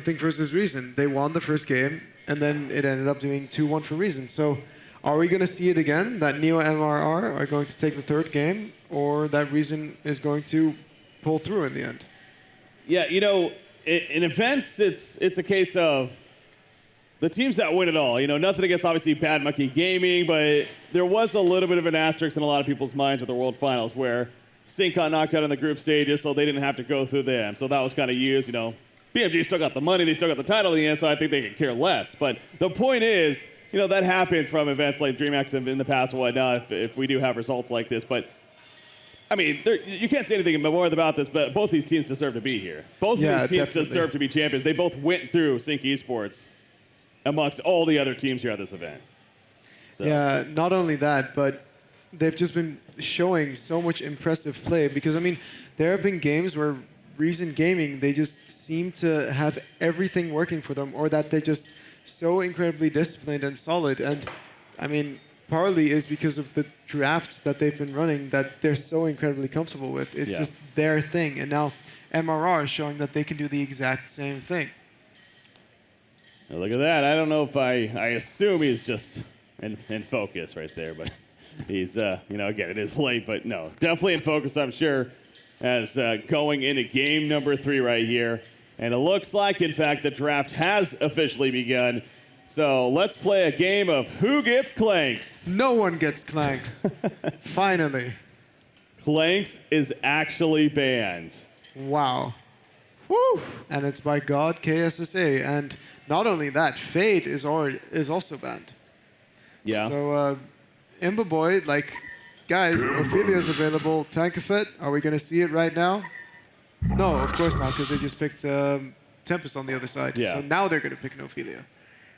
Thing versus Reason. They won the first game, and then it ended up doing 2-1 for Reason. So are we going to see it again, that Neo.MRR are going to take the third game, or that Reason is going to pull through in the end? Yeah, you know, in events, it's a case of the teams that win it all. You know, nothing against, obviously, Bad Monkey Gaming, but there was a little bit of an asterisk in a lot of people's minds with the World Finals where Sync got knocked out in the group stages, so they didn't have to go through them. So that was kind of used, you know. BMG still got the money, they still got the title in the end, so I think they could care less. But the point is, you know, that happens from events like DreamHack in the past and whatnot if we do have results like this. But, I mean, you can't say anything more about this, but both these teams deserve to be here. Both of these teams deserve to be champions. They both went through Sync Esports amongst all the other teams here at this event. So. Yeah, not only that, but they've just been showing so much impressive play because, I mean, there have been games where Reason Gaming, they just seem to have everything working for them, or that they're just so incredibly disciplined and solid. And I mean, partly is because of the drafts that they've been running that they're so incredibly comfortable with. It's just their thing. And now MRR is showing that they can do the exact same thing. Now look at that. I don't know if I assume he's just in focus right there, but he's, you know, again, it is late, but no, definitely in focus, I'm sure. As going into game number 3 right here. And it looks like, in fact, the draft has officially begun. So let's play a game of Who Gets Clanks? No one gets Clanks. Finally. Clanks is actually banned. Wow. Whew. And it's by God KSSA. And not only that, Fade is also banned. Yeah. So, Imba Boy, like... Guys, Ophelia's available. Tankafet, are we going to see it right now? No, of course not, because they just picked Tempest on the other side. Yeah. So now they're going to pick an Ophelia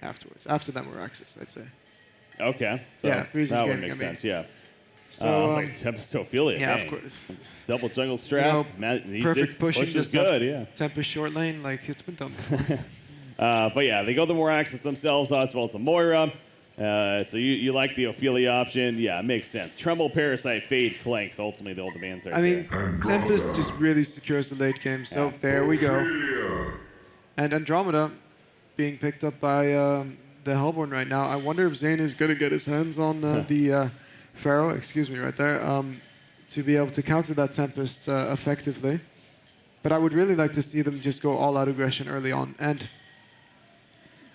afterwards. After that, more access, I'd say. Okay. So yeah, that would make sense, yeah. So, it's like Tempest to Ophelia. Yeah, dang. of course. It's double jungle strats. You know, perfect pushing, push just good, yeah. Tempest short lane, like it's been done. But yeah, they go the more access themselves, as well as the Moira. So you like the Ophelia option? Yeah, it makes sense. Tremble, Parasite, Fade, Clanks. Ultimately, the old demands are. I mean, Tempest just really secures the late game. So there we go. And Andromeda being picked up by the Hellborn right now. I wonder if Zayn is going to get his hands on the Pharaoh, excuse me, right there, to be able to counter that Tempest effectively. But I would really like to see them just go all-out aggression early on. And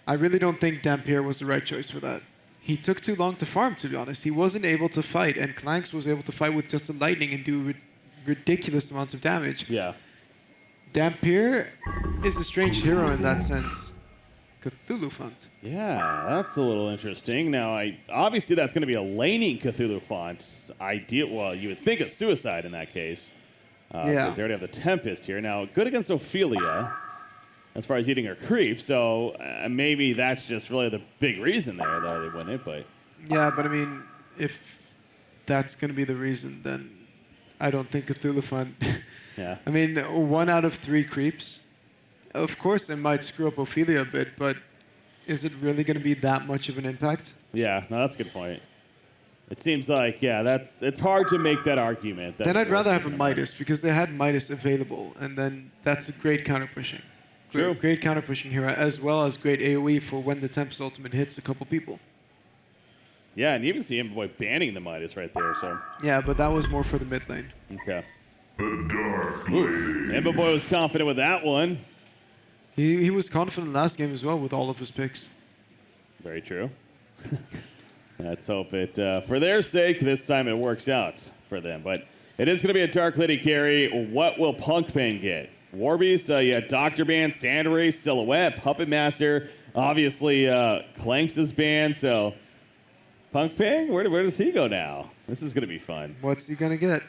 I really don't think Dampier was the right choice for that. He took too long to farm, to be honest. He wasn't able to fight, and Clanks was able to fight with just a lightning and do ridiculous amounts of damage. Yeah. Dampier is a strange hero in that sense. Cthulhu font. Yeah, that's a little interesting. Now, obviously that's going to be a laning Cthulhu font. Well, you would think a Suicide in that case. Because they already have the Tempest here. Now, good against Ophelia as far as eating her creep, so maybe that's just really the big reason there, though they win it, but... Yeah, but I mean, if that's going to be the reason, then I don't think Cthulhu font... Yeah. I mean, 1 out of 3 creeps. Of course, it might screw up Ophelia a bit, but is it really going to be that much of an impact? Yeah, no, that's a good point. It seems like, yeah, it's hard to make that argument. Then I'd rather have a Midas, because they had Midas available, and then that's a great counter-pushing. True. Great counter-pushing hero, as well as great AoE for when the Tempest ultimate hits a couple people. Yeah, and you even see Imba Boy banning the Midas right there, so... Yeah, but that was more for the mid lane. Okay. The Dark Lady. Imba Boy was confident with that one. He was confident last game as well with all of his picks. Very true. Let's hope it, for their sake, this time it works out for them. But it is going to be a Dark Lady carry. What will Punk Pain get? Warbeast, yeah, Dr. Band, Sandray, Silhouette, Puppet Master. Obviously, Clanks is banned, so... Punk Pain, where does he go now? This is going to be fun. What's he going to get?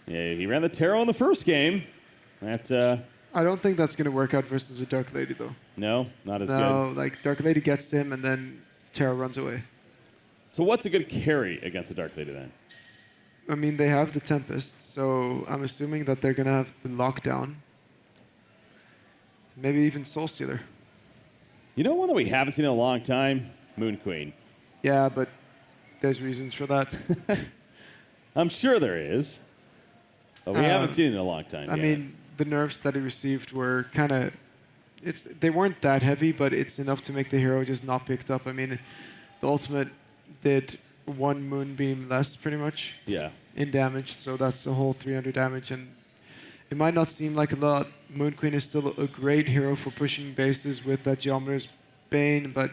Yeah, he ran the Tarot in the first game. That, I don't think that's going to work out versus a Dark Lady, though. No, not as good. No, like, Dark Lady gets him, and then Tarot runs away. So what's a good carry against a Dark Lady, then? I mean, they have the Tempest, so I'm assuming that they're going to have the Lockdown. Maybe even Soul Stealer. You know one that we haven't seen in a long time? Moon Queen. Yeah, but there's reasons for that. I'm sure there is. But we haven't seen it in a long time. I mean, the nerfs that he received were kind of they weren't that heavy, but it's enough to make the hero just not picked up. I mean, the ultimate did 1 moonbeam less, pretty much, Yeah. in damage, so that's the whole 300 damage. And it might not seem like a lot. Moon Queen is still a great hero for pushing bases with that Geometer's Bane, but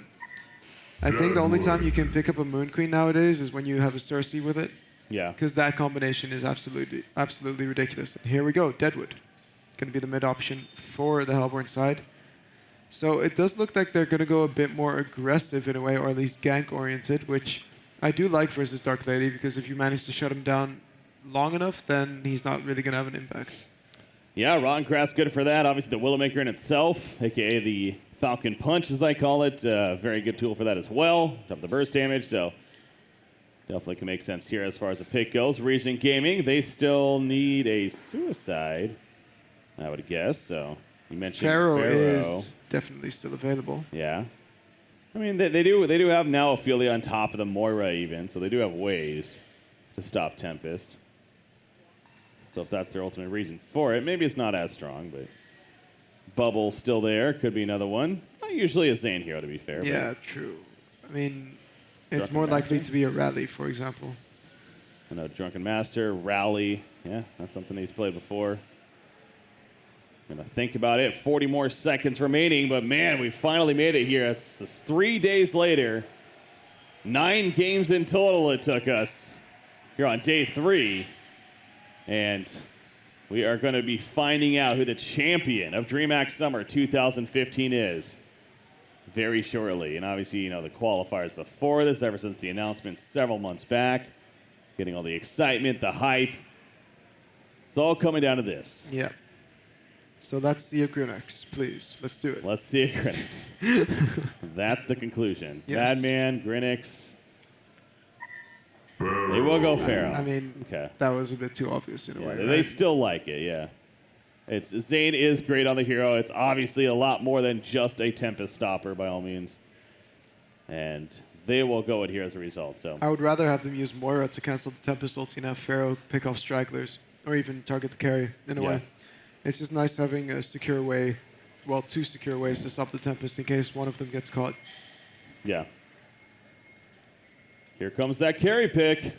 I think the only time you can pick up a Moon Queen nowadays is when you have a Cersei with it. Yeah. Because that combination is absolutely ridiculous. And here we go, Deadwood. Going to be the mid option for the Hellborn side. So it does look like they're going to go a bit more aggressive in a way, or at least gank-oriented, which I do like versus Dark Lady, because if you manage to shut him down long enough, then he's not really going to have an impact. Yeah, Rotten Grass good for that. Obviously, the Willowmaker in itself, a.k.a. the Falcon Punch, as I call it, very good tool for that as well. Up the burst damage, so definitely can make sense here as far as the pick goes. Reason Gaming, they still need a Suicide, I would guess. So you mentioned Pharaoh Pharaoh is definitely still available. Yeah. I mean, they do have now Ophelia on top of the Moira even, so they do have ways to stop Tempest. So if that's their ultimate reason for it, maybe it's not as strong, but Bubble's still there. Could be another one. Not usually a Zane hero, to be fair. Yeah, true. I mean, it's Drunken more likely Master? to be a rally, for example. I know Drunken Master, Rally. Yeah, that's something he's played before. Gonna think about it. 40 more seconds remaining, but man, we finally made it here. It's 3 days later. 9 games in total it took us here on day 3. And we are going to be finding out who the champion of DreamHack Summer 2015 is very shortly. And obviously, you know, the qualifiers before this, ever since the announcement several months back, getting all the excitement, the hype. It's all coming down to this. Yeah. So let's see a Grinex, please. Let's do it. Let's see a Grinix. That's the conclusion. Yes. Badman, Grinix. They will go Pharaoh. I mean, okay. that was a bit too obvious in a Yeah, way. they Right? still like it, yeah. Zane is great on the hero. It's obviously a lot more than just a Tempest stopper by all means. And they will go it here as a result. So I would rather have them use Moira to cancel the Tempest ulti and have Pharaoh pick off stragglers, or even target the carry in a Yeah. way. It's just nice having a secure way, well, 2 secure ways to stop the Tempest in case one of them gets caught. yeah. Here comes that carry pick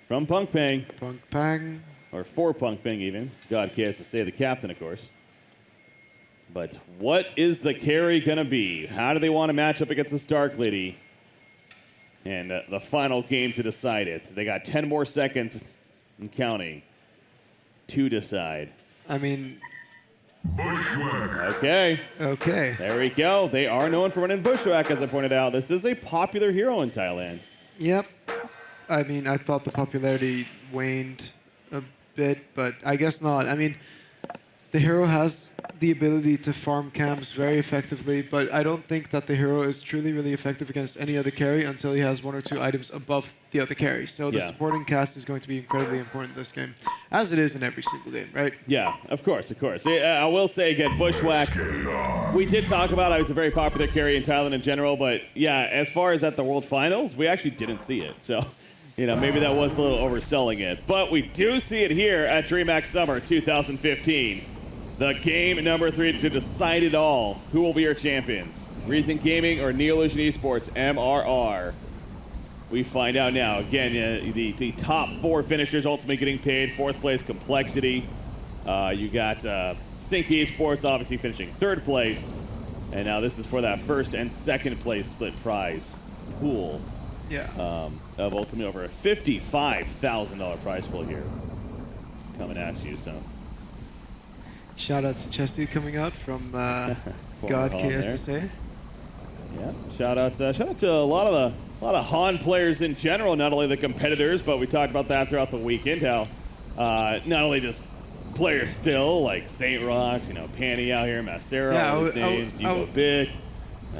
from Punk Pang. Punk Pang. Or for Punk Pang even. God cares to say the captain, of course. But what is the carry going to be? How do they want to match up against this Dark Lady? And the final game to decide it. They got 10 more seconds and counting to decide. I mean, Okay, okay. there we go. They are known for running Bushwhack, as I pointed out. This is a popular hero in Thailand. Yep. I mean, I thought the popularity waned a bit, but I guess not. I mean, the hero has the ability to farm camps very effectively, but I don't think that the hero is truly really effective against any other carry until he has 1 or 2 items above the other carry. So the Yeah. supporting cast is going to be incredibly important this game, as it is in every single game, right? Yeah, of course, of course. I will say again, Bushwhack, we did talk about it. It was a very popular carry in Thailand in general, but yeah, as far as at the World Finals, we actually didn't see it. So, you know, maybe that was a little overselling it. But we do see it here at DreamHack Summer 2015. The game number 3 to decide it all. Who will be your champions? Reason Gaming or Neolution Esports, MRR? We find out now. Again, the top 4 finishers ultimately getting paid. 4th place, Complexity. You got Sync Esports obviously finishing 3rd place. And now this is for that 1st and 2nd place split prize pool Yeah. of ultimately over a $55,000 prize pool here coming at you. So Shout out to Chessie coming out from Former God Han KSSA. yeah, shout out to a lot of Han players in general, not only the competitors, but we talked about that throughout the weekend. How not only just players still like Saint Rocks, you know, Panny out here, Macera, Yeah, all these I w- names, I w- Evo Big.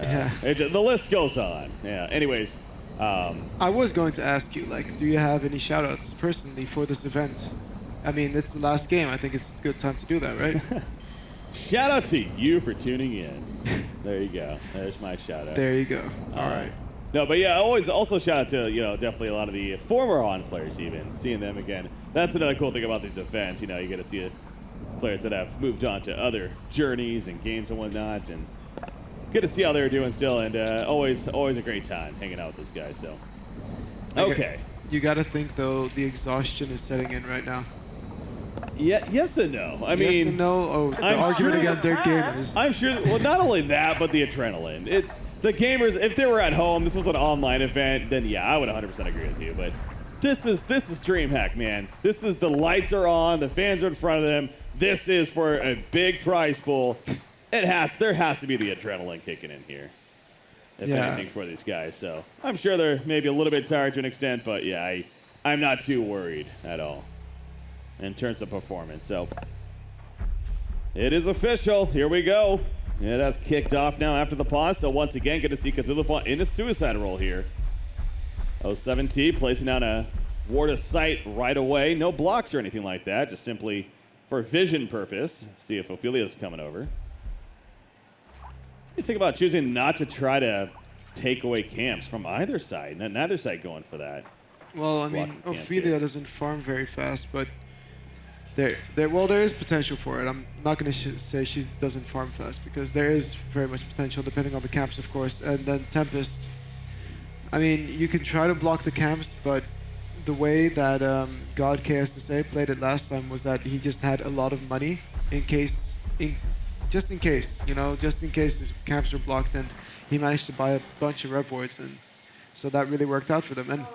Yeah. The list goes on. Yeah. Anyways, I was going to ask you, like, do you have any shout-outs personally for this event? I mean, it's the last game. I think it's a good time to do that, right? shout out to you for tuning in. There you go. There's my shout out. There you go. All right. No, but yeah, always also shout out to, you know, definitely a lot of the former On players even, seeing them again. That's another cool thing about these events. You know, you get to see players that have moved on to other journeys and games and whatnot. And good to see how they're doing still, and always a great time hanging out with this guy. So, okay. You got to think though, the exhaustion is setting in right now. Yeah, yes and no. I Yes mean, and no. Oh, the I'm argument sure again. They're gamers. I'm sure. Well, not only that, but the adrenaline. It's the gamers. If they were at home, this was an online event, then yeah, I would 100% agree with you. But this is DreamHack, man. This is the lights are on, the fans are in front of them. This is for a big prize pool. There has to be the adrenaline kicking in here, if anything, for these guys. So I'm sure they're maybe a little bit tired to an extent, but yeah, I'm not too worried at all in terms of performance. So it is official. Here we go. Yeah, that's kicked off now after the pause. So once again, get to see Cthulhu in a suicide roll here. 07T placing down a ward of sight right away. No blocks or anything like that. Just simply for vision purpose. See if Ophelia's coming over. What do you think about choosing not to try to take away camps from either side? Neither side going for that. Well, I mean, Ophelia doesn't farm very fast, but there is potential for it. I'm not going to say she doesn't farm fast because there is very much potential depending on the camps, of course. And then Tempest, I mean, you can try to block the camps, but the way that God KSSA played it last time was that he just had a lot of money just in case his camps were blocked, and he managed to buy a bunch of rev wards, and so that really worked out for them. And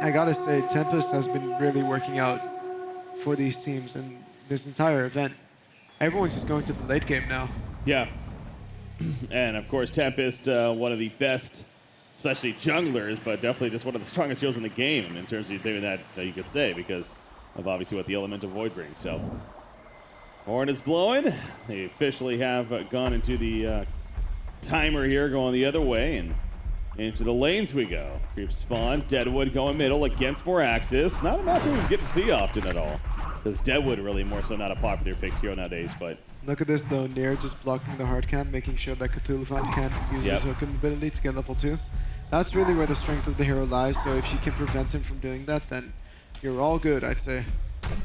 I gotta say, Tempest has been really working out for these teams and this entire event. Everyone's just going to the late game now. Yeah. And of course, Tempest, one of the best, especially junglers, but definitely just one of the strongest heroes in the game in terms of doing that you could say, because of obviously what the Elemental Void brings. So, horn is blowing. They officially have gone into the timer here, going the other way, and into the lanes we go. Creep spawn, Deadwood going middle against Moraxis. Not a matchup we get to see often at all, because Deadwood really more so not a popular pick hero nowadays. But look at this though, Nair just blocking the hard camp, making sure that Cthulhu can't use his hook ability to get level 2. That's really where the strength of the hero lies, so if you can prevent him from doing that, then you're all good, I'd say.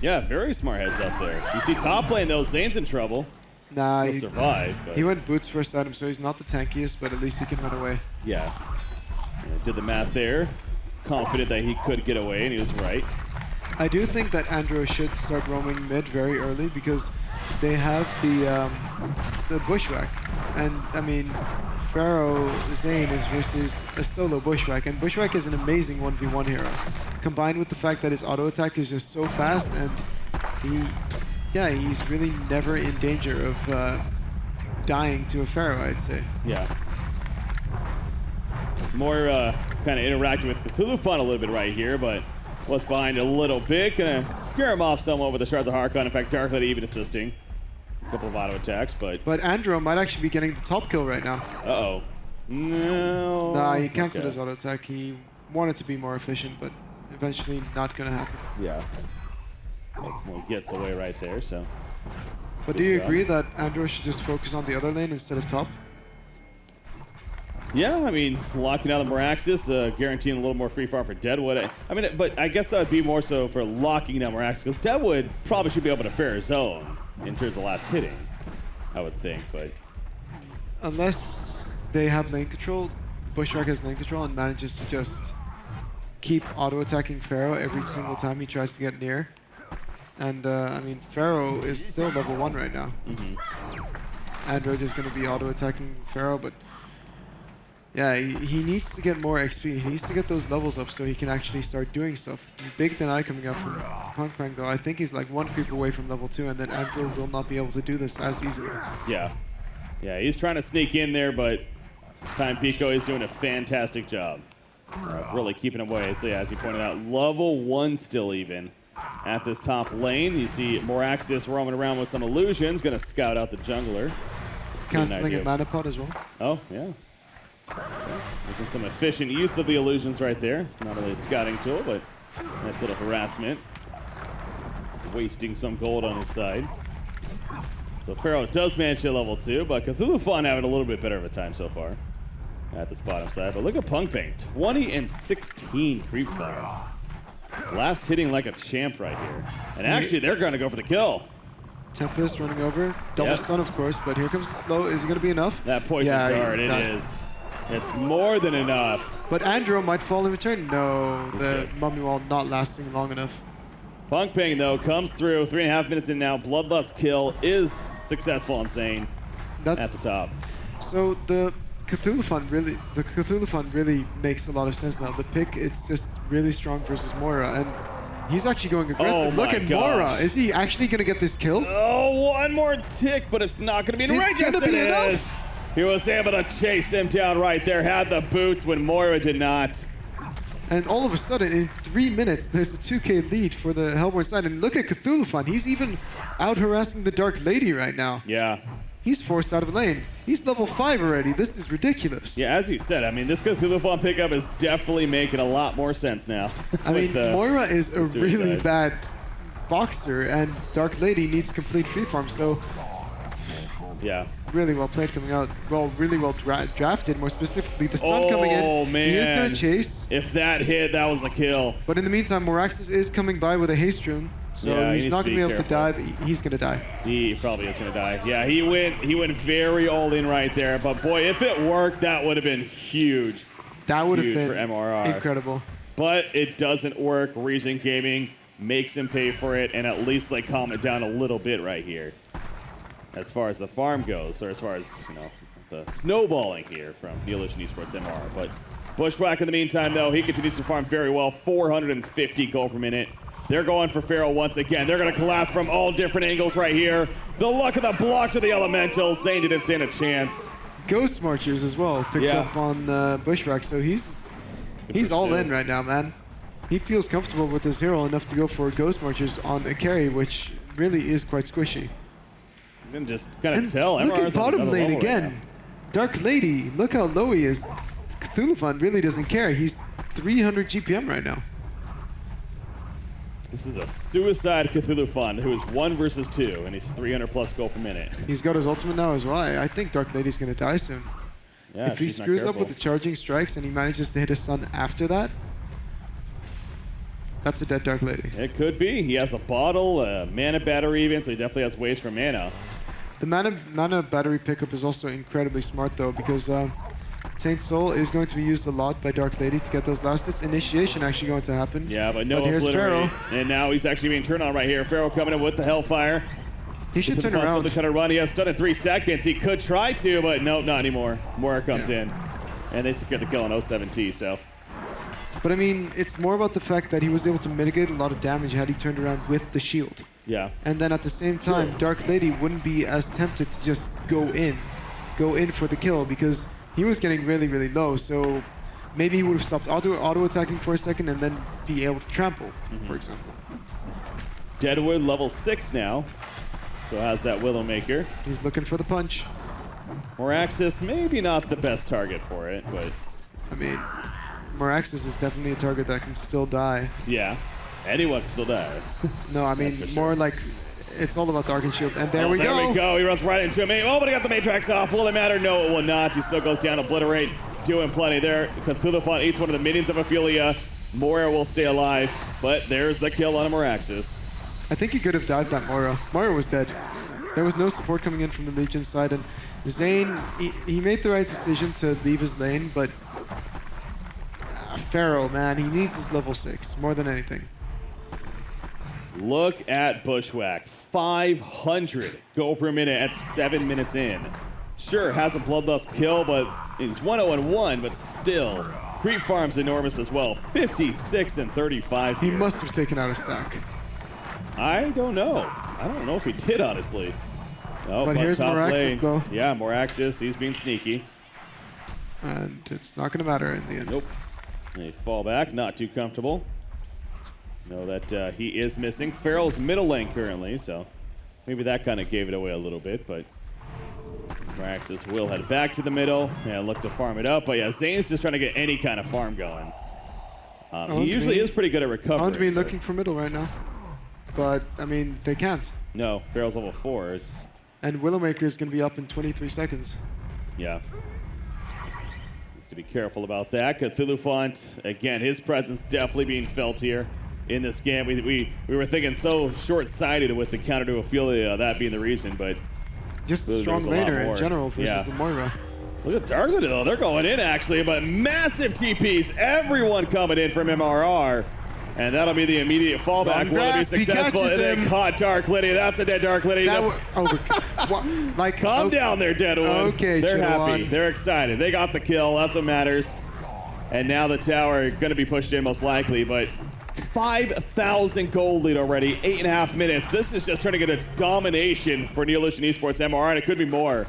Yeah, very smart heads up there. You see top lane though, Zane's in trouble. Nah, he'll survive. He went boots first item, so he's not the tankiest, but at least he can run away. Yeah. Did the math there. Confident that he could get away, and he was right. I do think that Andro should start roaming mid very early because they have the bushwhack, and I mean, Pharaoh Zane is versus a solo bushwhack, and bushwhack is an amazing 1v1 hero, combined with the fact that his auto attack is just so fast, and he's really never in danger of dying to a Pharaoh, I'd say. Yeah. More kind of interacting with Cthulhu Fun a little bit right here, but what's behind a little bit. Gonna scare him off somewhat with the Shards of Harkon. In fact, Dark Lady even assisting. It's a couple of auto attacks, but Andro might actually be getting the top kill right now. Uh-oh. No. Nah, he canceled his auto attack. He wanted to be more efficient, but eventually not gonna happen. Yeah. Gets away right there, so. But do you agree that Andro should just focus on the other lane instead of top? Yeah, I mean, locking out the Moraxis, guaranteeing a little more free farm for Deadwood. I mean, but I guess that would be more so for locking down Moraxis, because Deadwood probably should be able to fair his own in terms of last hitting, I would think, but. Unless they have lane control, Bushwhack has lane control and manages to just keep auto-attacking Pharaoh every single time he tries to get near. And, I mean, Pharaoh is still level 1 right now. Android is going to be auto-attacking Pharaoh, but yeah, he needs to get more XP. He needs to get those levels up so he can actually start doing stuff. Big Deny coming up from Punk Bang, though. I think he's like 1 creep away from level 2, and then Android will not be able to do this as easily. Yeah. Yeah, he's trying to sneak in there, but Time Pico is doing a fantastic job of really keeping him away. So yeah, as you pointed out, level 1 still even at this top lane. You see Moraxis roaming around with some illusions, going to scout out the jungler. Canceling a mana pot as well. Oh, yeah. Making some efficient use of the illusions right there. It's not only a scouting tool, but nice little harassment. Wasting some gold on his side. So Pharaoh does manage to level 2, but Cthulhu Fun having a little bit better of a time so far at this bottom side. But look at Punk Bang, 20 and 16 creep farm. Last hitting like a champ right here. And actually, they're going to go for the kill. Tempest running over. Double stun, of course, but here comes the slow. Is it going to be enough? That poison dart, it is. It's more than enough. But Andro might fall in return. No, the Mummy Wall not lasting long enough. Punk Ping, though, comes through. 3.5 minutes in now. Bloodlust kill is successful on Zane at the top. So the Cthulhu Fund really makes a lot of sense now. The pick, it's just really strong versus Moira, and he's actually going aggressive. Oh Look at Moira. Is he actually going to get this kill? Oh, one more tick, but it's not going to be in range. Yes, it is. He was able to chase him down right there. Had the boots when Moira did not. And all of a sudden, in 3 minutes, there's a 2K lead for the Hellborn side. And look at Cthulhu Fun. He's even out harassing the Dark Lady right now. Yeah. He's forced out of lane. He's level 5 already. This is ridiculous. Yeah, as you said, I mean, this Cthulhu Fun pickup is definitely making a lot more sense now. I mean, Moira is a really bad boxer, and Dark Lady needs complete free farm. So, yeah. Really well played coming out. Well, really well drafted, more specifically. The stun coming in. Oh, man. He is going to chase. If that hit, that was a kill. But in the meantime, Moraxis is coming by with a haste rune. So he's not going to be able to dive. He's going to die. He probably is going to die. Yeah, he went very all in right there. But boy, if it worked, that would have been huge. That would have been for MRR. Incredible. But it doesn't work. Reason Gaming makes him pay for it, and at least like calm it down a little bit right here. As far as the farm goes, or as far as, you know, the snowballing here from Neolution Esports MR. But Bushwhack in the meantime, though, he continues to farm very well. 450 gold per minute. They're going for Pharaoh once again. They're going to collapse from all different angles right here. The luck of the blocks of the elementals. Zane didn't stand a chance. Ghost Marchers as well picked up on Bushwhack, so he's all in right now, man. He feels comfortable with his hero enough to go for Ghost Marchers on a carry, which really is quite squishy. You can just kind of tell. Look at bottom lane again. Right, Dark Lady, look how low he is. Cthulhu Fund really doesn't care. He's 300 GPM right now. This is a suicide Cthulhu Fund who is 1 versus 2, and he's 300 plus gold per minute. He's got his ultimate now as well. I think Dark Lady's going to die soon. Yeah, if he screws up with the charging strikes and he manages to hit his son after that, that's a dead Dark Lady. It could be. He has a bottle, a mana battery even, so he definitely has ways for mana. The mana battery pickup is also incredibly smart though, because Saint Soul is going to be used a lot by Dark Lady to get those last hits. Initiation actually going to happen. Yeah, but no here's obliterate. Pharaoh. And now he's actually being turned on right here. Pharaoh coming in with the Hellfire. He should turn around. Try to run. He has stun in 3 seconds. He could try to, but no, not anymore. Moira comes in. And they secure the kill on 07T, so. But I mean, it's more about the fact that he was able to mitigate a lot of damage had he turned around with the shield. Yeah. And then at the same time, Dark Lady wouldn't be as tempted to just go in for the kill, because he was getting really, really low. So maybe he would have stopped auto attacking for a second and then be able to trample, for example. Deadwood level 6 now. So has that Willowmaker. He's looking for the punch. Moraxis, maybe not the best target for it, but. I mean, Moraxis is definitely a target that can still die. Yeah. Anyone can still die. No, I mean, more like, it's all about the Arcane Shield. And there we go. There we go. He runs right into him. Oh, but he got the Matrix off. Will it matter? No, it will not. He still goes down. Obliterate. Doing plenty there. Cthulhu fought each one of the minions of Ophelia. Moira will stay alive. But there's the kill on a Moraxis. I think he could have dived that Moira. Moira was dead. There was no support coming in from the Legion side. And Zane, he made the right decision to leave his lane, but Pharaoh, man, he needs his level 6 more than anything. Look at Bushwhack. 500 gold per minute at 7 minutes in. Sure, has a Bloodlust kill, but he's 1-0-1, but still. Creep farm's enormous as well. 56 and 35 here. He must have taken out a stack. I don't know. I don't know if he did, honestly. Oh, but here's Moraxis, though. Yeah, Moraxis. He's being sneaky. And it's not going to matter in the end. Nope. They fall back. Not too comfortable. Know that he is missing. Farrell's middle lane currently, so maybe that kind of gave it away a little bit, but Moraxis will head back to the middle and look to farm it up. But yeah, Zane's just trying to get any kind of farm going. He usually is pretty good at recovering. I want to be looking for middle right now. But, I mean, they can't. No, Farrell's level 4. And Willowmaker is going to be up in 23 seconds. Yeah. Needs to be careful about that. Cthulhu Font, again, his presence definitely being felt here. in this game. We were thinking so short-sighted with the counter to Ophelia, that being the reason, but Just a really, strong there's a lot laner in more. general versus Yeah. the Moira. Look at Darkly though, they're going in actually, but massive TPs, everyone coming in from MRR. And that'll be the immediate fallback. Will it be grasp, he successful? catches And then him. caught Dark Liddy. That's a dead Dark Liddy. That like, Calm down there, Deadwood. Okay, they're Chidawad. happy. They're excited. They got the kill. That's what matters. And now the tower going to be pushed in most likely, but 5,000 gold lead already, 8.5 minutes. This is just turning into domination for Neolution Esports MRR, and it could be more.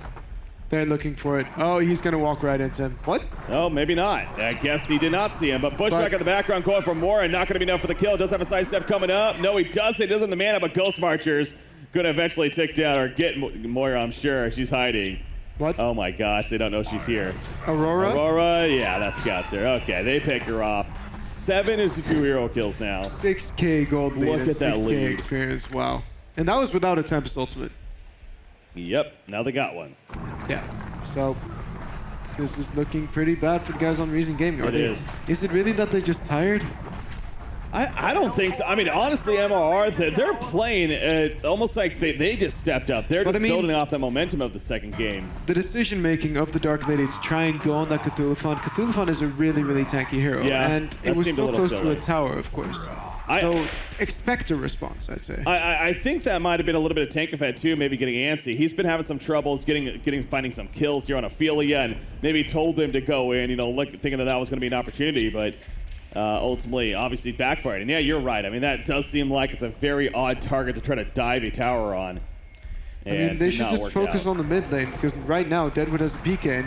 They're looking for it. Oh, he's going to walk right into him. What? Oh, maybe not. I guess he did not see him, but Bushback in the background going for more, and not going to be enough for the kill. Does have a sidestep coming up. No, he doesn't. He doesn't the mana, but Ghost Marcher's going to eventually tick down or get Moira, I'm sure. She's hiding. What? Oh my gosh, they don't know she's here. Aurora? Aurora, yeah, that scout's her. Okay, they pick her off. 7 is the 2 hero kills now. 6K gold lead Look and at that 6K lead. experience. Wow. And that was without a Tempest ultimate. Yep, now they got one. Yeah. So this is looking pretty bad for the guys on Reason Gaming. It is. Is it really that they're just tired? I don't think so. I mean, honestly, MRR, they're playing. It's almost like they just stepped up. They're just building off the momentum of the second game. The decision making of the Dark Lady to try and go on that Cthulhuphon. Cthulhuphon is a really, really tanky hero. Yeah, And that it was seemed a so little close to silly. a tower, of course. So expect a response, I'd say. I think that might have been a little bit of tank effect too, maybe getting antsy. He's been having some troubles finding some kills here on Ophelia, and maybe told them to go in, thinking that was going to be an opportunity, but ultimately, obviously backfired. And yeah, you're right. I mean, that does seem like it's a very odd target to try to dive a tower on. I mean, they should just focus on the mid lane, because right now Deadwood has a PK, and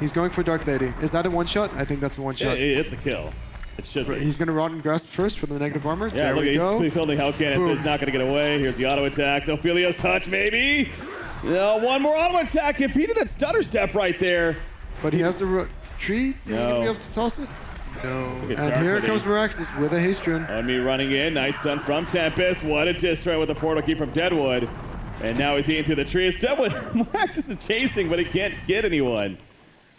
he's going for Dark Lady. Is that a one shot? I think that's a one shot. It's a kill. It should be. He's going to Rotten Grasp first for the negative armor. Yeah, there look, we go. he's building Hell Cannon, so he's not going to get away. Here's the auto attack. So Ophelia's touch, maybe. One more auto attack. If he did that stutter step right there. But he has the retreat. Is he going to be able to toss it? No. And here comes Meraxis with a haste rune. On me running in. Nice stun from Tempest. What a destroy with a portal key from Deadwood. And now he's eating through the trees. Deadwood, Meraxis is chasing, but he can't get anyone.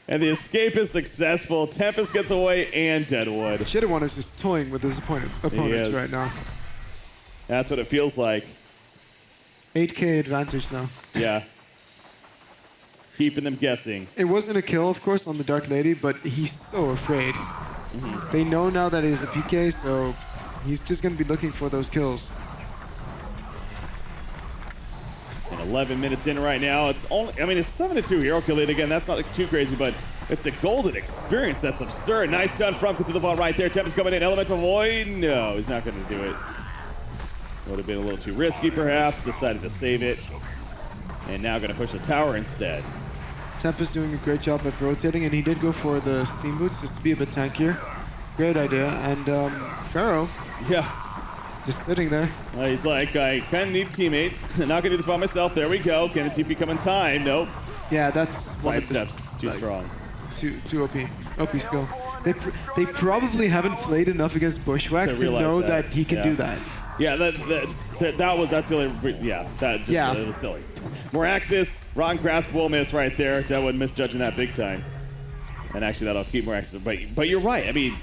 And the escape is successful. Tempest gets away, and Deadwood. Shidawad is just toying with his opponents right now. That's what it feels like. 8K advantage now. Yeah. Keeping them guessing. It wasn't a kill, of course, on the Dark Lady, but he's so afraid. They know now that he's a PK, so he's just going to be looking for those kills. And 11 minutes in right now. It's 7-2 hero kill lead again. That's not too crazy, but it's a golden experience. That's absurd. Nice stun from to the ball right there. Tempest coming in. Elemental Void. No, he's not going to do it. Would have been a little too risky, perhaps. Decided to save it. And now going to push the tower instead. Tempest doing a great job at rotating, and he did go for the steam boots just to be a bit tankier. Great idea. And Pharaoh, just sitting there. He's like, I kind of need a teammate. I'm not going to do this by myself. There we go. Can the TP come in time? Nope. Yeah, that's one of the steps too strong. Too OP skill. They probably haven't played enough against Bushwhack to know that he can do that. Yeah, that's really, it was silly. Meraxis, Rotten Grasp will miss right there. Deadwood misjudging that big time. And actually that'll keep Meraxis, but you're right. I mean,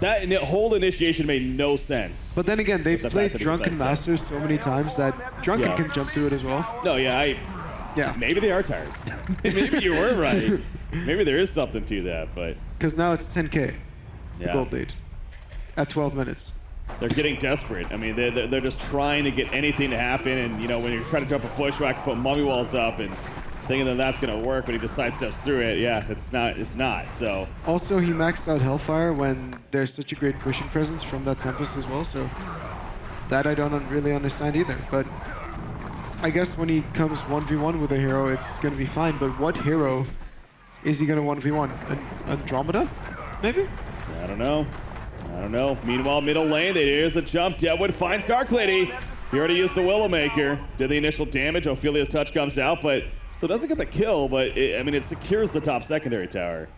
that whole initiation made no sense. But then again, they've played Drunken Masters so many times that Drunken can jump through it as well. No, maybe they are tired. Maybe you were right. Maybe there is something to that, but... Because now it's 10K, the gold lead, at 12 minutes. They're getting desperate. I mean, they're just trying to get anything to happen, and, when you're trying to jump a Bushwhack, put mummy walls up, and thinking that that's going to work, but he just sidesteps through it. Yeah, it's not, so... Also, he maxed out Hellfire when there's such a great pushing presence from that Tempest as well, so that I don't really understand either, but I guess when he comes 1v1 with a hero, it's going to be fine, but what hero is he going to 1v1? Andromeda, maybe? I don't know. Meanwhile, middle lane, there's a jump. Deadwood finds Dark Lady. He already used the Willowmaker. Did the initial damage. Ophelia's touch comes out, but... So it doesn't get the kill, but it secures the top secondary tower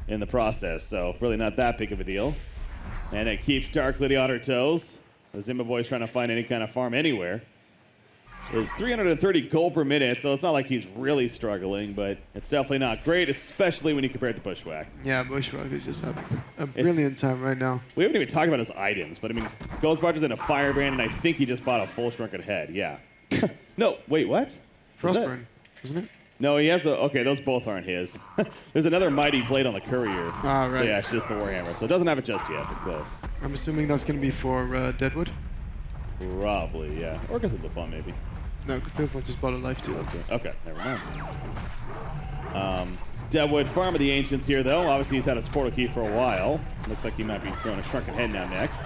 in the process, so really not that big of a deal. And it keeps Dark Lady on her toes. The Zimba Boy's trying to find any kind of farm anywhere. is 330 gold per minute, so it's not like he's really struggling, but it's definitely not great, especially when you compare it to Bushwhack. Yeah, Bushwhack is just having a brilliant time right now. We haven't even talked about his items, but I mean, Ghostbarger's in a Firebrand, and I think he just bought a full shrunken head. Yeah. No, wait, what? Frostburn, isn't it? No, he has a. Okay, those both aren't his. There's another Mighty Blade on the Courier. Ah, right. So yeah, it's just the Warhammer. So it doesn't have it just yet, but close. I'm assuming that's going to be for Deadwood? Probably, yeah. Or Cthulhu Fun, maybe. No, Cthulhu just bought a life too. Okay, never mind. Deadwood, Farm of the Ancients here, though. Obviously, he's had his portal key for a while. Looks like he might be throwing a shrunken head now next.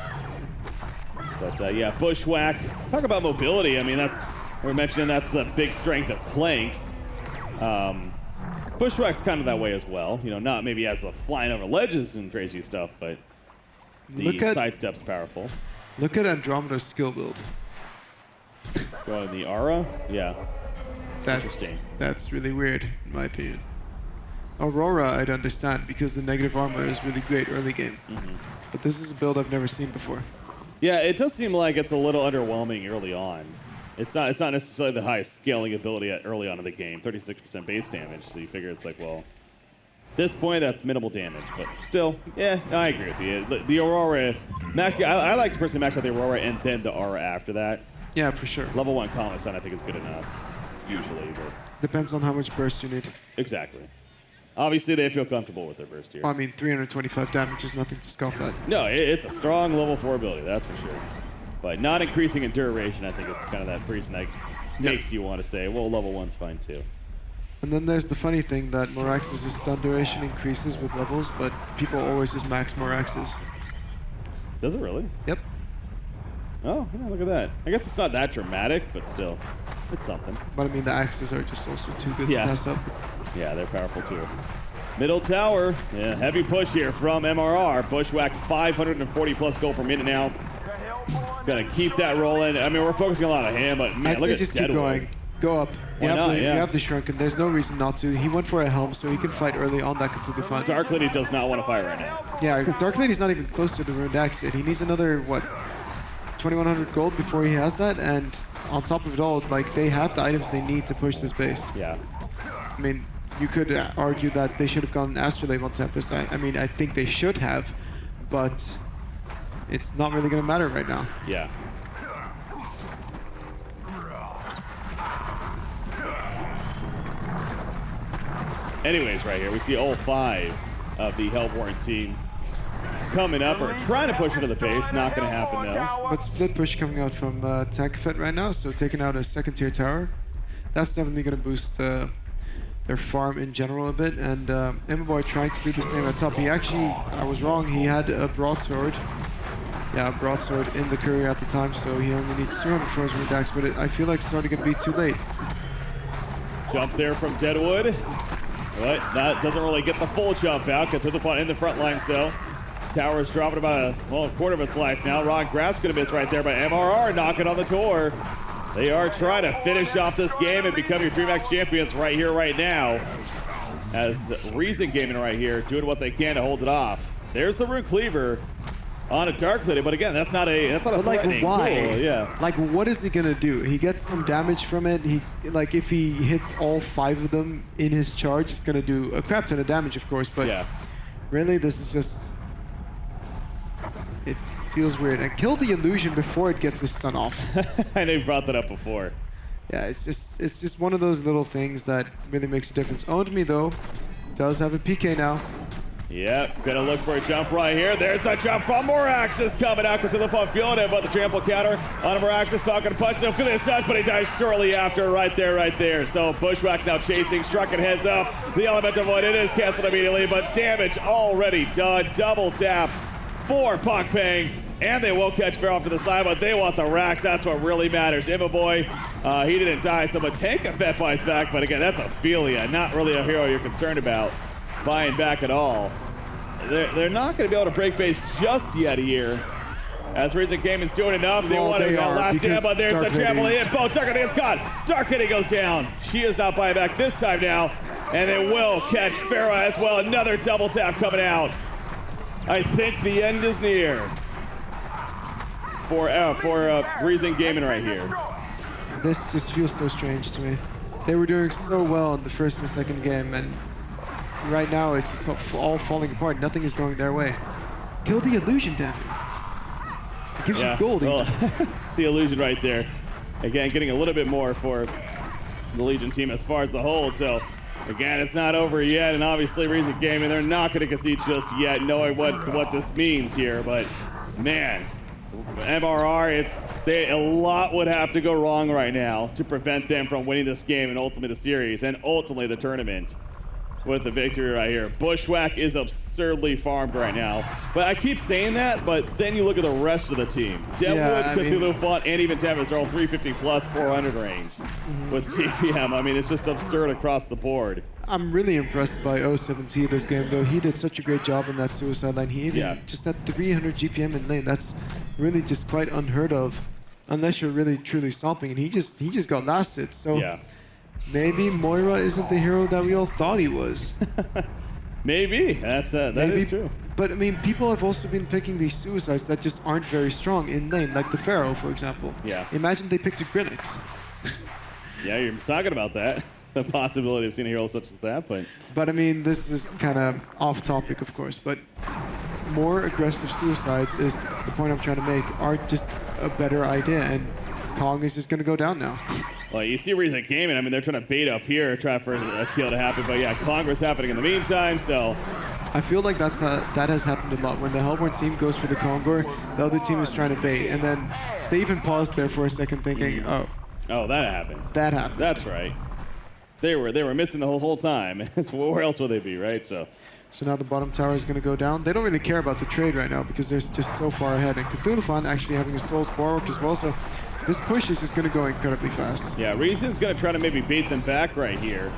But yeah, Bushwhack. Talk about mobility. I mean, we're mentioning that's the big strength of Clanks. Bushwhack's kind of that way as well. You know, not maybe as the flying over ledges and crazy stuff, but the sidestep's powerful. Look at Andromeda's skill build. Going the aura? Yeah. Interesting. That's really weird, in my opinion. Aurora, I'd understand, because the negative armor is really great early game. But this is a build I've never seen before. Yeah, it does seem like it's a little underwhelming early on. It's not necessarily the highest scaling ability early on in the game, 36% base damage, so you figure it's like, well, at this point, that's minimal damage, but still, yeah, I agree with you. The Aurora, I like to personally max out the Aurora and then the Aura after that. Yeah, for sure. Level 1 Comet Sun, I think, is good enough, usually. But depends on how much burst you need. Exactly. Obviously, they feel comfortable with their burst here. Well, I mean, 325 damage is nothing to scoff at. No, it's a strong level 4 ability, that's for sure. But not increasing in duration, I think, is kind of that reason that makes you want to say, well, level 1's fine, too. And then there's the funny thing that Morax's stun duration increases with levels, but people always just max Morax's. Does it really? Yep. Oh, yeah, look at that. I guess it's not that dramatic, but still, it's something. But I mean, the axes are just also too good to mess up. Yeah, they're powerful too. Middle tower, yeah, heavy push here from MRR. Bushwhack 540 plus gold per minute now. Gonna keep that rolling. I mean, we're focusing a lot on him, but man, look at just Deadwood. keep going. Go up. You have the Shrunken. There's no reason not to. He went for a helm, so he can fight early on that Cthulhu Fun. Dark Lady does not want to fight right now. Yeah, Dark Lady's not even close to the Ruined Axe yet. He needs another, what, 2,100 gold before he has that, and on top of it all, like, they have the items they need to push this base. Yeah. I mean, you could argue that they should have gone Astrolabe on Tempest. I mean, I think they should have, but it's not really going to matter right now. Yeah. Anyways, right here, we see all 5 of the Hellborn team coming up or trying to push into the base. Not going to happen now. But split push coming out from Tankfet right now, so taking out a second tier tower. That's definitely going to boost their farm in general a bit. And Emmaboy trying to do the same at top. He actually, I was wrong, he had a broadsword. Yeah, a broadsword in the courier at the time, so he only needs 200 frozen redacks, but I feel like it's already going to be too late. Jump there from Deadwood. But that doesn't really get the full jump out. Gets to the front in the front lines though. Tower's dropping about a quarter of its life now. Ron Grass gonna miss right there, but MRR knocking on the door. They are trying to finish off this game and become your DreamHack champions right here, right now. As Reason Gaming right here doing what they can to hold it off. There's the Rune Cleaver on a Dark Lady, but again, that's not a threatening why? tool. Yeah. Like, what is he gonna do? He gets some damage from it. Like, if he hits all 5 of them in his charge, it's gonna do a crap ton of damage, of course. But yeah. Really, this is just, it feels weird. And kill the illusion before it gets his stun off. I know you brought that up before. Yeah, it's just one of those little things that really makes a difference. Owned Me though does have a PK now. Yep, gonna look for a jump right here. There's the jump from Moraxis coming out to the fun, feeling it, but the trample counter on Moraxis, Falcon punch, no feeling his touch, but he dies shortly after, right there. So Bushwhack now chasing, Shrunken heads up. The Elemental Void, it is canceled immediately, but damage already done. Double tap for Puck Pang, and they won't catch Fair off to the side, but they want the racks. That's what really matters. Immaboy, he didn't die, so Matanka Fett buys back, but again, that's Ophelia, not really a hero you're concerned about buying back at all. They're not going to be able to break base just yet here. As Reason Gaming's doing enough, they want to last stand, but there's the trampoline hit. Both Dark Lady gets caught. Dark Lady goes down. She is not buying back this time now, and they will catch Farah as well. Another double tap coming out. I think the end is near for Reason Gaming right here. This just feels so strange to me. They were doing so well in the first and second game, and right now it's just all falling apart. Nothing is going their way. Kill the illusion, damn it. It gives you gold. Well, the illusion right there. Again, getting a little bit more for the Legion team as far as the hold. So, again, it's not over yet, and obviously Reason Gaming, they're not going to concede just yet, knowing what this means here. But, man, MRR, a lot would have to go wrong right now to prevent them from winning this game and ultimately the series and ultimately the tournament with the victory right here. Bushwhack is absurdly farmed right now. But I keep saying that, but then you look at the rest of the team. Deadwood, Cthulhu Font, and even Tempest are all 350 plus 400 range with GPM. I mean, it's just absurd across the board. I'm really impressed by 017 this game, though. He did such a great job on that suicide line. He even just had 300 GPM in lane. That's really just quite unheard of, unless you're really truly stomping. And he just got lasted. So maybe Moira isn't the hero that we all thought he was. Maybe that is true. But I mean, people have also been picking these suicides that just aren't very strong in lane, like the Pharaoh, for example. Yeah. Imagine they picked a Grinix. Yeah, you're talking about that. The possibility of seeing a hero such as that, but I mean, this is kind of off topic, of course, but more aggressive suicides is the point I'm trying to make, are just a better idea, and Kong is just going to go down now. Well, you see Reason Gaming, I mean, they're trying to bait up here, try for a kill to happen, but yeah, Congress happening in the meantime, so. I feel like that has happened a lot. When the Hellborn team goes for the Kongor, the other team is trying to bait, and then they even pause there for a second thinking, oh, that happened. That happened. That's right. They were missing the whole time. Where else would they be, right? So now the bottom tower is going to go down. They don't really care about the trade right now because they're just so far ahead. And Cthulhu Font actually having a Soul's Bulwark as well, so this push is just going to go incredibly fast. Yeah, Reason's going to try to maybe bait them back right here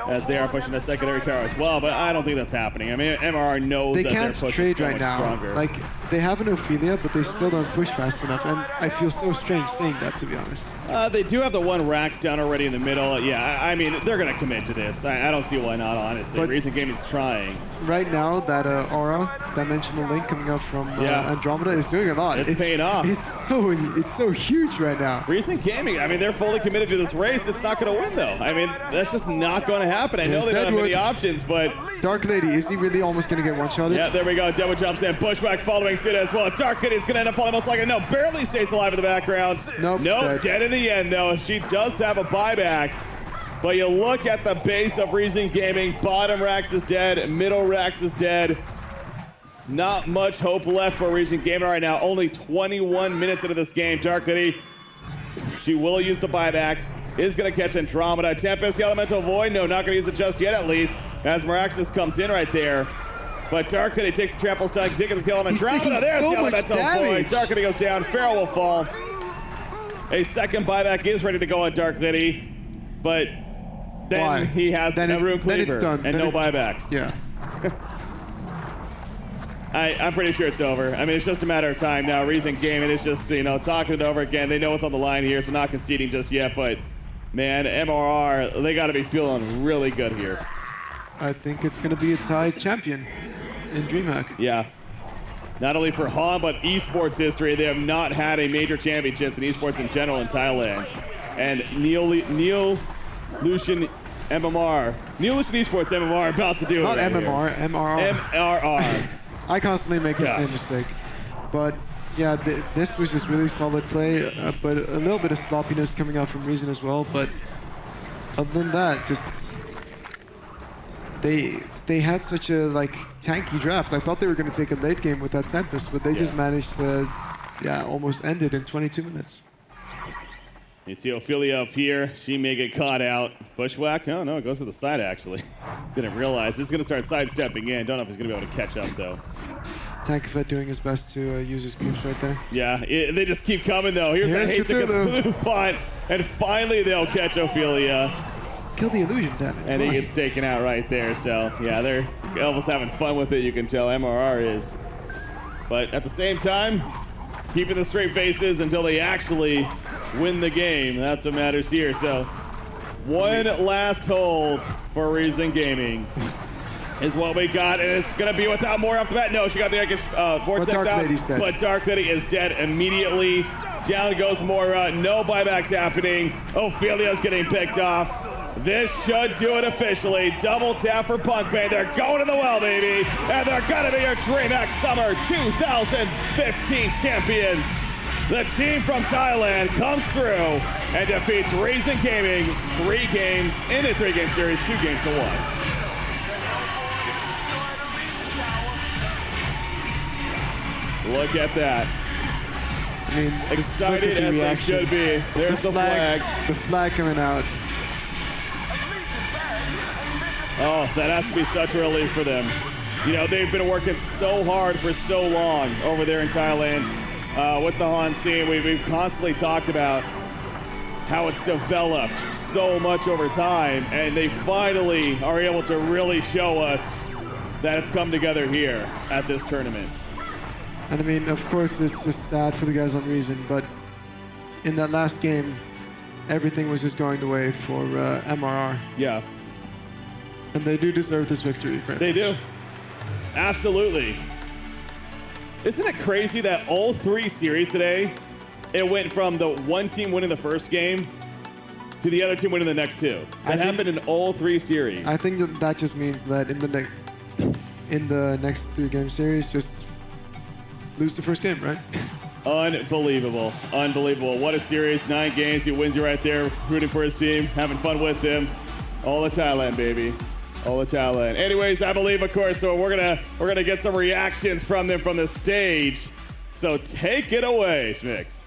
as they are pushing the secondary tower as well, but I don't think that's happening. I mean, MRR knows that their push is so much stronger. Like, they have an Ophelia, but they still don't push fast enough, and I feel so strange saying that, to be honest. They do have the one Rax down already in the middle. Yeah, I mean, they're going to commit to this. I don't see why not, honestly. But Reason Gaming's trying. Right now, that aura, dimensional link coming up from Andromeda is doing a lot. It's paying off. It's so huge right now. Reason Gaming, I mean, they're fully committed to this race. It's not going to win, though. I mean, that's just not going to happen. I know they don't have many options, but... Dark Lady, is he really almost going to get one-shotted? Yeah, there we go. Deadwood jumps in. Bushwhack following suit as well. Dark Lady is going to end up falling most likely. No, barely stays alive in the background. Nope, dead in the end, though. She does have a buyback. But you look at the base of Reason Gaming. Bottom Rax is dead. Middle Rax is dead. Not much hope left for Reason Gaming right now. Only 21 minutes into this game. Dark Lady, she will use the buyback. Is going to catch Andromeda. Tempest, the Elemental Void. No, not going to use it just yet, at least. As Meraxis comes in right there. But Dark Lady takes the trample stun, taking the kill on Andromeda. There's the Elemental Void. Dark Lady goes down. Pharaoh will fall. A second buyback is ready to go on Dark Lady. But then he has a Rune Cleaver and no buybacks. Yeah. I'm pretty sure it's over. I mean, it's just a matter of time now. Reason Gaming is just, talking it over again. They know what's on the line here, so not conceding just yet. But, man, MRR, they got to be feeling really good here. I think it's going to be a tied champion in DreamHack. Yeah. Not only for Han, but esports history. They have not had a major championships in esports in general in Thailand. And Neo.Lucian MMR. Neo.Lucian Esports MMR about to do it. Not right MMR, here. MRR. MRR. I constantly make the same mistake. But yeah, this was just really solid play, but a little bit of sloppiness coming out from Reason as well. But other than that, just they had such a tanky draft. I thought they were going to take a late game with that Tempest, but they just managed to almost end it in 22 minutes. You see Ophelia up here. She may get caught out. Bushwhack? Oh, no, it goes to the side, actually. Didn't realize. This is going to start sidestepping in. Don't know if he's going to be able to catch up, though. Tankafet doing his best to use his creeps right there. Yeah, they just keep coming, though. Here's a hate to Cthulhu Font. And finally, they'll catch Ophelia. Kill the illusion, damn it. And he gets taken out right there. So, yeah, they're almost having fun with it. You can tell MRR is. But at the same time, keeping the straight faces until they actually win the game. That's what matters here. So, one last hold for Reason Gaming. is what we got, and it's gonna be without more off the bat. No, she got the Vortex Dark out, Lady's dead. but Dark Lady is dead immediately. Down goes Moira, no buybacks happening. Ophelia's getting picked off. This should do it officially. Double tap for Punk Pain. They're going to the well, baby, and they're gonna be your DreamHack Summer 2015 champions. The team from Thailand comes through and defeats Reason Gaming 3 games in a 3-game series, 2 games to 1. Look at that. I mean, Excited as they should be. There's the flag. The flag coming out. Oh, that has to be such a relief for them. You know, they've been working so hard for so long over there in Thailand with the Han scene. We've constantly talked about how it's developed so much over time, and they finally are able to really show us that it's come together here at this tournament. And I mean, of course, it's just sad for the guys on Reason, but in that last game, everything was just going the way for MRR. Yeah. And they do deserve this victory. They do. Absolutely. Isn't it crazy that all 3 series today, it went from the one team winning the first game to the other team winning the next 2? That happened in all 3 series. I think that just means that in the next 3-game series, just lose the first game, right? Unbelievable. Unbelievable. What a series. 9 games. He wins you right there, rooting for his team, having fun with him. All the Thailand, baby. All the Thailand. Anyways, I believe, of course, so we're gonna get some reactions from them from the stage. So take it away, Smix.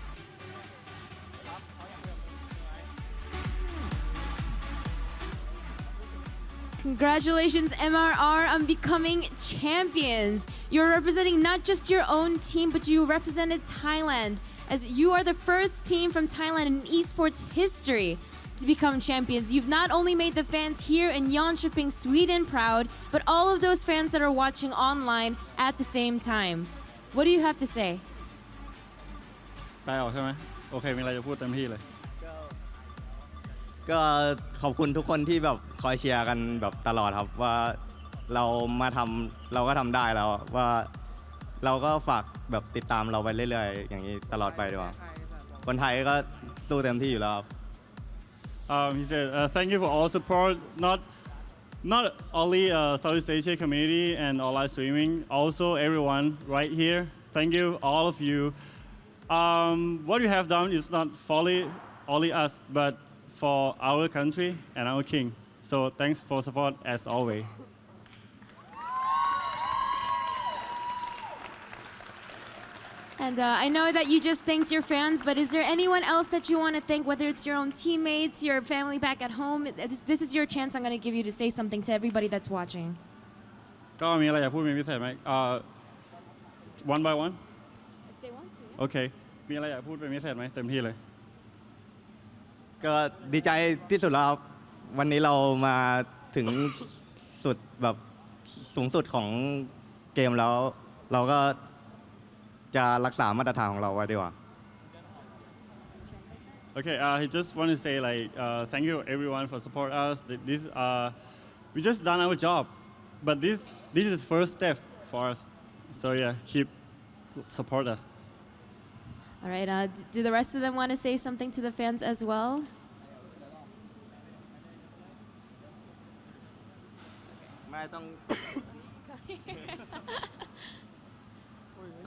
Congratulations, MRR, on becoming champions. You're representing not just your own team, but you represented Thailand, as you are the first team from Thailand in esports history to become champions. You've not only made the fans here in Jönköping, Sweden proud, but all of those fans that are watching online at the same time. What do you have to say? แปลออกใช่ไหมโอเคมีอะไรจะพูดเต็มที่เลย ก็ขอบคุณทุกคนที่แบบคอยเชียร์กันแบบตลอดครับว่าเรามาทำเราก็ทำได้แล้วว่าเราก็ฝากแบบติดตามเราไปเรื่อยๆอย่างนี้ตลอดไปดีกว่าคนไทยก็สู้เต็มที่อยู่แล้วครับ He said thank you for all support not only Southeast Asia community and online streaming also everyone right here thank you all of you what you have done is not for only us but for our country and our king. So thanks for support as always. And I know that you just thanked your fans, but is there anyone else that you want to thank, whether it's your own teammates, your family back at home? This is your chance I'm going to give you to say something to everybody that's watching. ก็มีอะไรอยากพูดเป็นพิเศษไหมone by one If they want to. โอเคมีอะไรอยากพูดเป็นพิเศษไหมเต็มที่เลย ก็ดีใจที่สุดแล้วครับวันนี้เรามาถึงสุดแบบสูงสุดของเกมแล้วเราก็จะรักษามาตรฐานของเราไว้ดีกว่า Okay, he just want to say like thank you everyone for support us. This we just done our job, but this is first step for us. So yeah, keep support us. All right, do the rest of them want to say something to the fans as well? ไม่ต้อง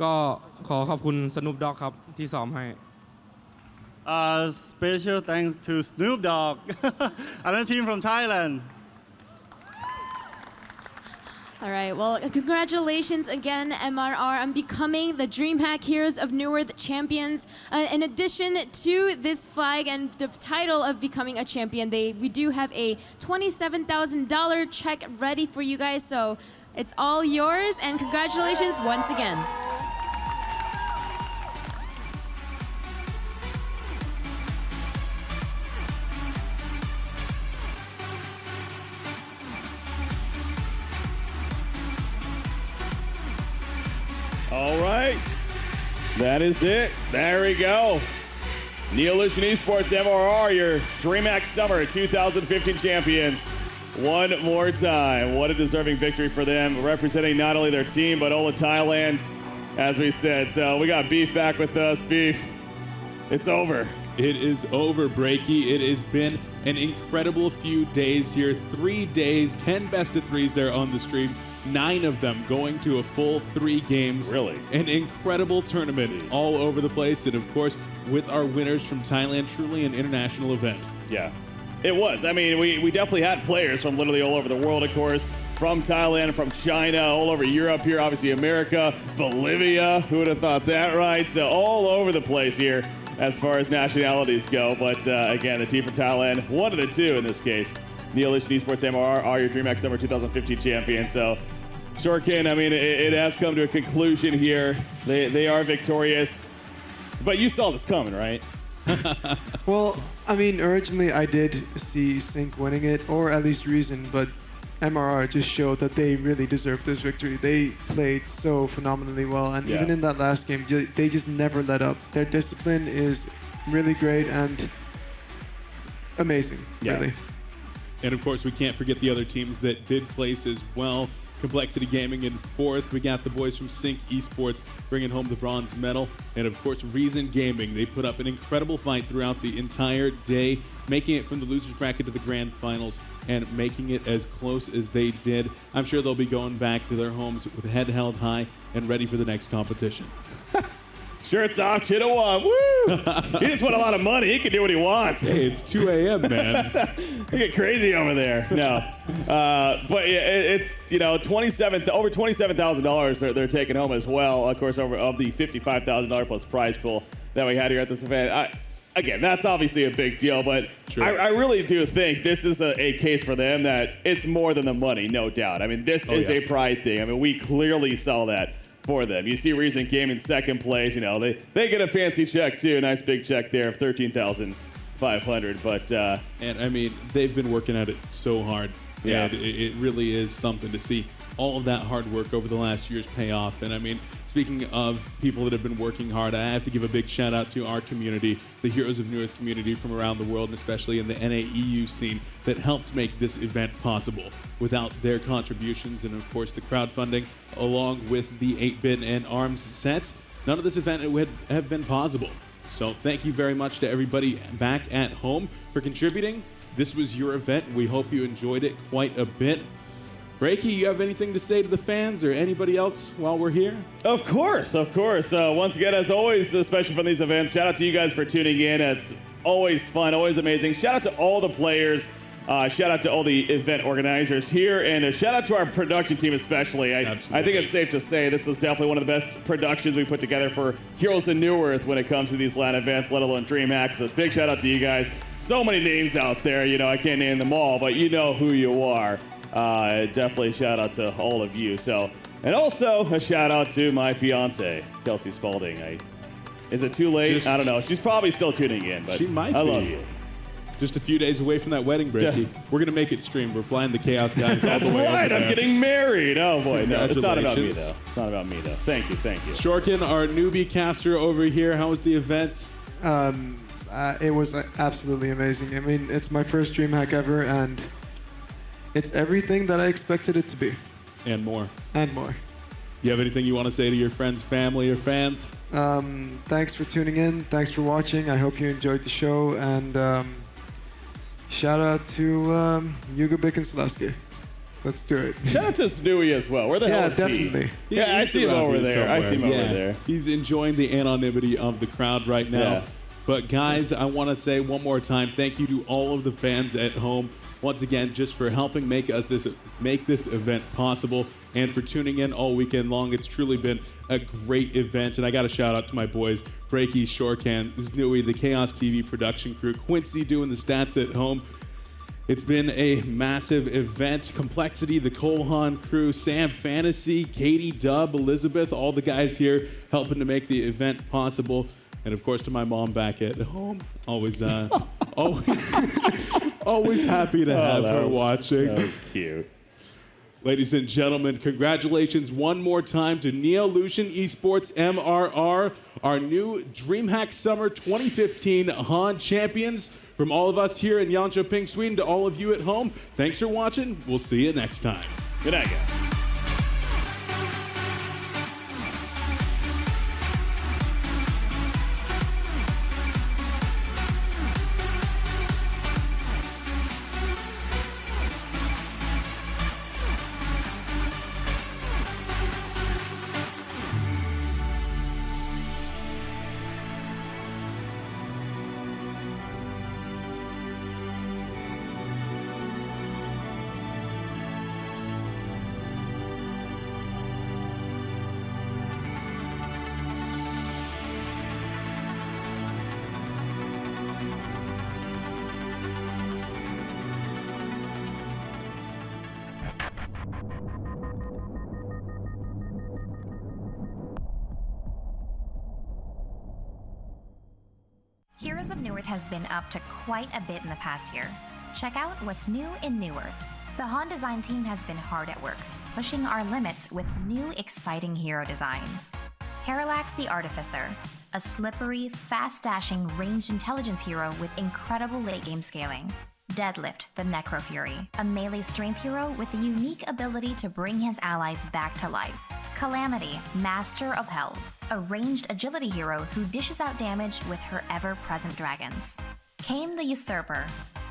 ก็ขอขอบคุณสนุปด็อกครับที่ซ้อมให้ Special thanks to Snoop Dogg, another team from Thailand. All right, well, congratulations again, MRR, on becoming the DreamHack Heroes of New Earth champions. In addition to this flag and the title of becoming a champion, we do have a $27,000 check ready for you guys, so it's all yours, and congratulations once again. All right. That is it. There we go. Neolution Esports MRR, your DreamHack Summer 2015 champions. one more time. What a deserving victory for them, representing not only their team, but all of Thailand, as we said. So we got Beef back with us. Beef, it's over. It is over, Breaky. It has been an incredible few days here. 3 days, 10 best of threes there on the stream. 9 of them going to a full 3 games. Really? An incredible tournament all over the place. And of course, with our winners from Thailand, truly an international event. Yeah, it was. I mean, we definitely had players from literally all over the world, of course, from Thailand, from China, all over Europe here, obviously America, Bolivia. Who would have thought that, right? So all over the place here as far as nationalities go. But again, the team from Thailand, one of the two in this case, Neo.MRR Esports MRR are your DreamHack Summer 2015 champions. So, Shortkin, I mean, it has come to a conclusion here. They are victorious. But you saw this coming, right? Well, I mean, originally I did see Sync winning it, or at least Reason, but MRR just showed that they really deserved this victory. They played so phenomenally well, and Yeah. even in that last game, they just never let up. Their discipline is really great and amazing, Yeah. really. And of course, we can't forget the other teams that did place as well. Complexity Gaming in 4th. We got the boys from Sync Esports bringing home the bronze medal. And of course, Reason Gaming. They put up an incredible fight throughout the entire day, making it from the losers bracket to the grand finals and making it as close as they did. I'm sure they'll be going back to their homes with head held high and ready for the next competition. Shirts off, Chittawan. Woo! He just won a lot of money. He can do what he wants. Hey, it's 2 a.m., man. They get crazy over there. No, but yeah, it's over $27,000 they're taking home as well. Of course, over of the $55,000 plus prize pool that we had here at this event. Again, that's obviously a big deal, but Sure. I really do think this is a case for them that it's more than the money, no doubt. I mean, this is yeah. a pride thing. I mean, we clearly saw that for them. You see Reason came in second place. You know, they get a fancy check too, a nice big check there of $13,500. But And I mean, they've been working at it so hard. Yeah. And it really is something to see all of that hard work over the last years pay off. And I mean, speaking of people that have been working hard, I have to give a big shout out to our community, the Heroes of New Earth community from around the world, and especially in the NAEU scene that helped make this event possible. Without their contributions and of course the crowdfunding, along with the 8-bit and ARMS sets, none of this event would have been possible. So thank you very much to everybody back at home for contributing. This was your event. We hope you enjoyed it quite a bit. Breaky, you have anything to say to the fans or anybody else while we're here? Of course. Once again, as always, especially from these events, shout out to you guys for tuning in. It's always fun, always amazing. Shout out to all the players. Shout out to all the event organizers here, and a shout out to our production team especially. I think it's safe to say this was definitely one of the best productions we put together for Heroes of New Earth when it comes to these LAN events, let alone DreamHack. So big shout out to you guys. So many names out there, you know, I can't name them all, but you know who you are. Definitely shout out to all of you. So, and also a shout out to my fiance, Kelsey Spalding. Is it too late? I don't know. She's probably still tuning in, but She might I be. love you. Just a few days away from that wedding, Breaky. We're going to make it stream. We're flying the Chaos guys all That's the way right. over I'm there. getting married. Oh boy, no, it's not about me Congratulations. though. It's not about me though. Thank you. Shorkin, our newbie caster over here, how was the event? It was absolutely amazing. I mean, it's my first DreamHack ever, and it's everything that I expected it to be, And more. and more. You have anything you want to say to your friends, family, or fans? Thanks for tuning in. Thanks for watching. I hope you enjoyed the show, and shout out to Yuga Bick and Slasky. Let's do it. Shout out to Snooey as well. Where the hell Yeah, is definitely. he? Yeah, I He's see him around over here there. I see him somewhere. over there. He's enjoying the anonymity of the crowd right now. Yeah. But guys, I want to say one more time, thank you to all of the fans at home. Once again, just for helping make this event possible and for tuning in all weekend long. It's truly been a great event. And I got to shout out to my boys, Breaky, Shorcan, Znooey, the Chaos TV production crew, Quincy doing the stats at home. It's been a massive event. Complexity, the Colhan crew, Sam Fantasy, Katie, Dub, Elizabeth, all the guys here helping to make the event possible. And of course, to my mom back at home, always happy to have her watching. That was cute. Ladies and gentlemen, congratulations one more time to Neo.MRR Esports MRR, our new DreamHack Summer 2015 Han champions. From all of us here in Jönköping, Sweden, to all of you at home, thanks for watching. We'll see you next time. Good night, guys. Heroes of Newerth has been up to quite a bit in the past year. Check out what's new in Newerth. The Han design team has been hard at work, pushing our limits with new exciting hero designs. Parallax the Artificer, a slippery, fast-dashing ranged intelligence hero with incredible late-game scaling. Deadlift the Necro Fury, a melee strength hero with the unique ability to bring his allies back to life. Calamity, Master of Hells, a ranged agility hero who dishes out damage with her ever-present dragons. Kain the Usurper,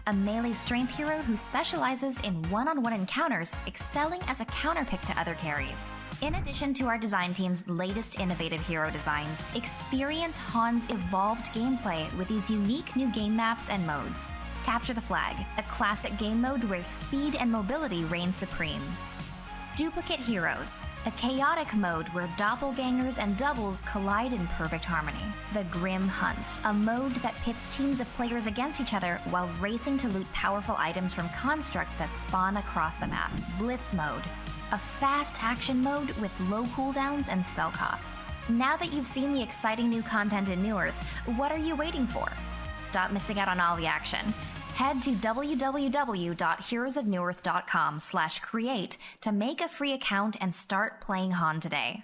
a melee strength hero who specializes in one-on-one encounters, excelling as a counterpick to other carries. In addition to our design team's latest innovative hero designs, experience Han's evolved gameplay with these unique new game maps and modes. Capture the Flag, a classic game mode where speed and mobility reign supreme. Duplicate Heroes, a chaotic mode where doppelgangers and doubles collide in perfect harmony. The Grim Hunt, a mode that pits teams of players against each other while racing to loot powerful items from constructs that spawn across the map. Blitz Mode, a fast action mode with low cooldowns and spell costs. Now that you've seen the exciting new content in Newerth, what are you waiting for? Stop missing out on all the action. Head to www.heroesofnewerth.com/create to make a free account and start playing Han today.